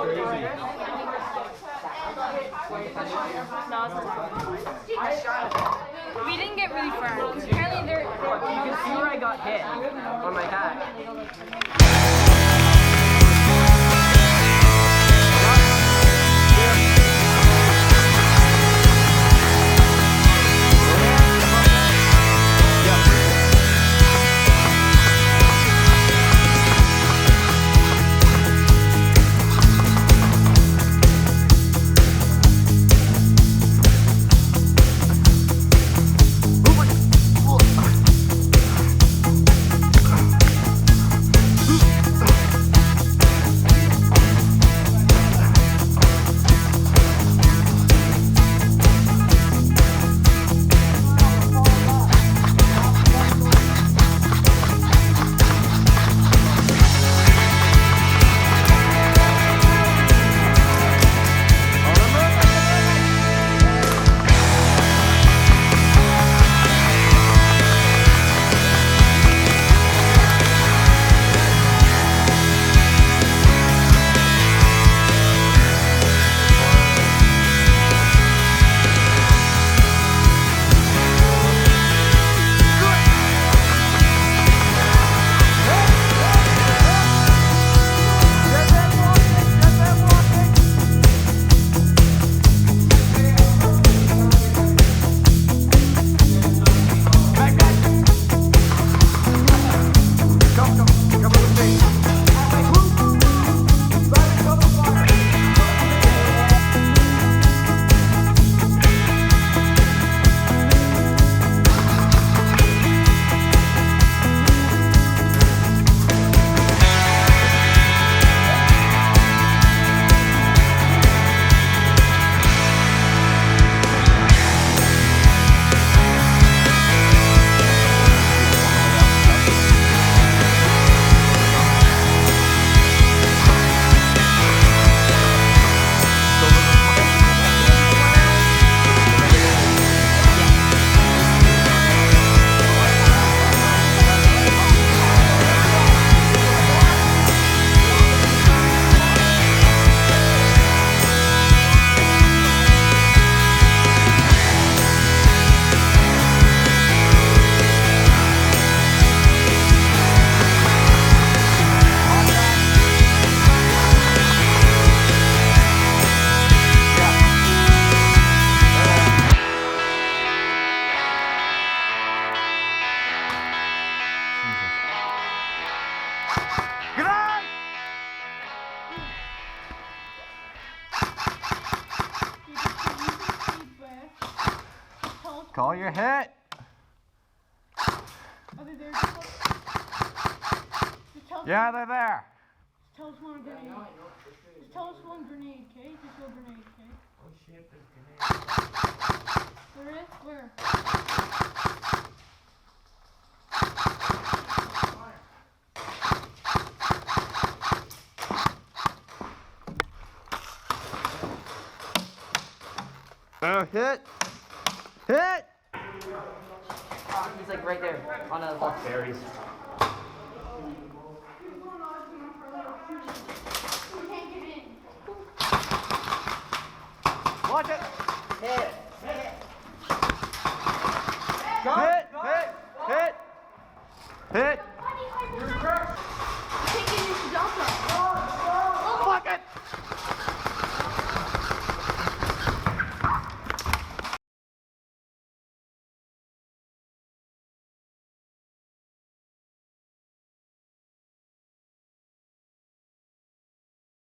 We didn't get really far because apparently they're. You can see where I got hit on my hat. Call your hit. Are they there? Yeah, they're there. Tell us one grenade. Just tell us one grenade, okay? Just one grenade, okay? Oh shit, there's grenades. There is? Where? Oh, hit. Hit. He's like right there on a left. Berries. Watch it. Hit. Hit. Hit. Hit. Hit.